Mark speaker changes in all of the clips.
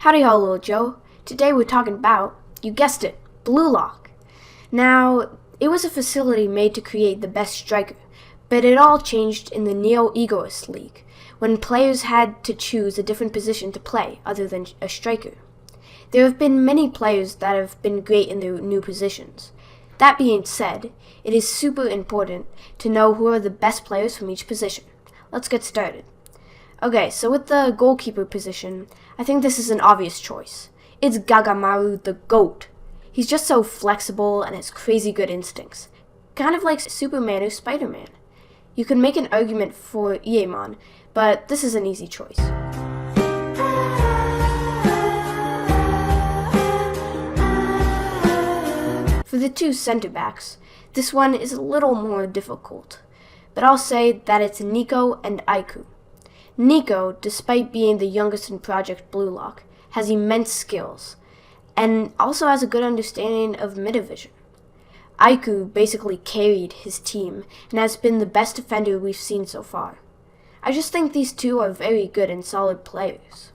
Speaker 1: Howdy ho, little Joe. Today we're talking about, you guessed it, Blue Lock. Now, it was a facility made to create the best striker, but it all changed in the Neo Egoist League, when players had to choose a different position to play other than a striker. There have been many players that have been great in their new positions. That being said, it is super important to know who are the best players from each position. Let's get started. Okay, so with the goalkeeper position, I think this is an obvious choice. It's Gagamaru the GOAT. He's just so flexible and has crazy good instincts. Kind of like Superman or Spider-Man. You can make an argument for Iemon, but this is an easy choice. For the two center backs, this one is a little more difficult, but I'll say that it's Nico and Aiku. Nico, despite being the youngest in Project Blue Lock, has immense skills, and also has a good understanding of mid-division. Aiku basically carried his team and has been the best defender we've seen so far. I just think these two are very good and solid players.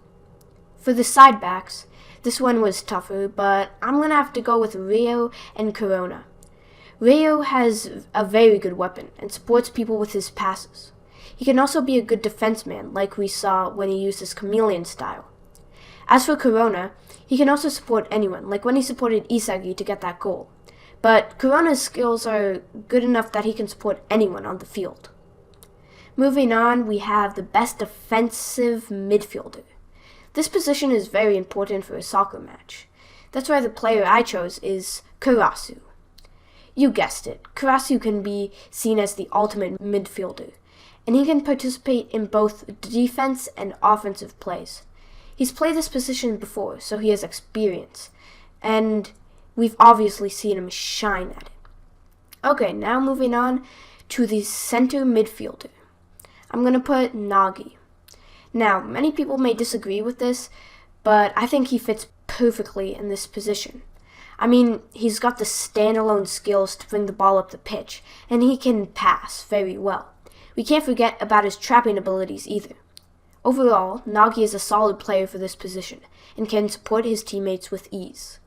Speaker 1: For the side backs, this one was tougher, but I'm going to have to go with Rio and Corona. Rio has a very good weapon and supports people with his passes. He can also be a good defenseman, like we saw when he used his chameleon style. As for Corona, he can also support anyone, like when he supported Isagi to get that goal. But Corona's skills are good enough that he can support anyone on the field. Moving on, we have the best defensive midfielder. This position is very important for a soccer match. That's why the player I chose is Karasu. You guessed it, Karasu can be seen as the ultimate midfielder, and he can participate in both defense and offensive plays. He's played this position before, so he has experience, and we've obviously seen him shine at it. Okay, now moving on to the center midfielder. I'm going to put Nagi. Now, many people may disagree with this, but I think he fits perfectly in this position. I mean, he's got the standalone skills to bring the ball up the pitch, and he can pass very well. We can't forget about his trapping abilities either. Overall, Nagi is a solid player for this position, and can support his teammates with ease.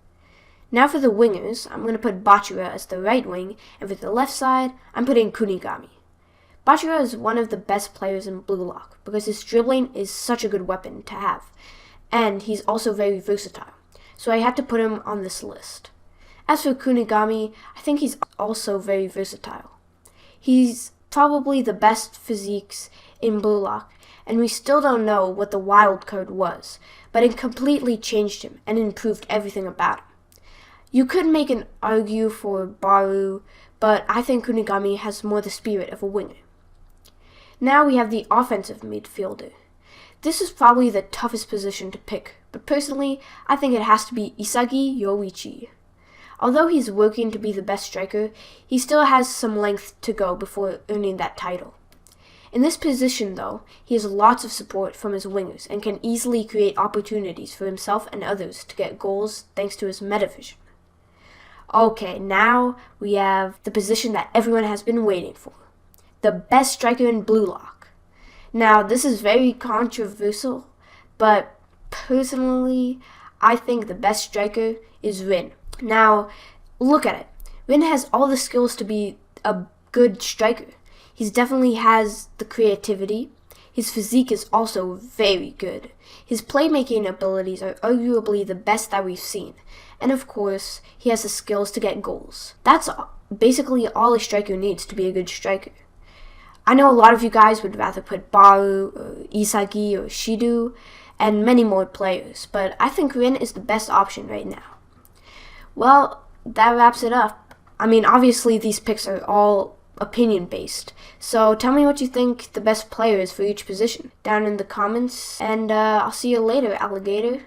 Speaker 1: Now for the wingers, I'm going to put Bachira as the right wing, and for the left side, I'm putting Kunigami. Bachira is one of the best players in Blue Lock, because his dribbling is such a good weapon to have, and he's also very versatile, so I had to put him on this list. As for Kunigami, I think he's also very versatile. He's probably the best physiques in Blue Lock, and we still don't know what the wild card was, but it completely changed him and improved everything about him. You could make an argue for Baru, but I think Kunigami has more the spirit of a winger. Now we have the offensive midfielder. This is probably the toughest position to pick, but personally, I think it has to be Isagi Yoichi. Although he's working to be the best striker, he still has some length to go before earning that title. In this position, though, he has lots of support from his wingers and can easily create opportunities for himself and others to get goals thanks to his meta-vision. Okay, now we have the position that everyone has been waiting for. The best striker in Blue Lock. Now, this is very controversial, but personally, I think the best striker is Rin. Now, look at it. Rin has all the skills to be a good striker. He definitely has the creativity. His physique is also very good. His playmaking abilities are arguably the best that we've seen. And of course, he has the skills to get goals. That's basically all a striker needs to be a good striker. I know a lot of you guys would rather put Baru, or Isagi, or Shidu, and many more players, but I think Rin is the best option right now. Well, that wraps it up. I mean, obviously these picks are all opinion-based, so tell me what you think the best player is for each position down in the comments, and I'll see you later, alligator.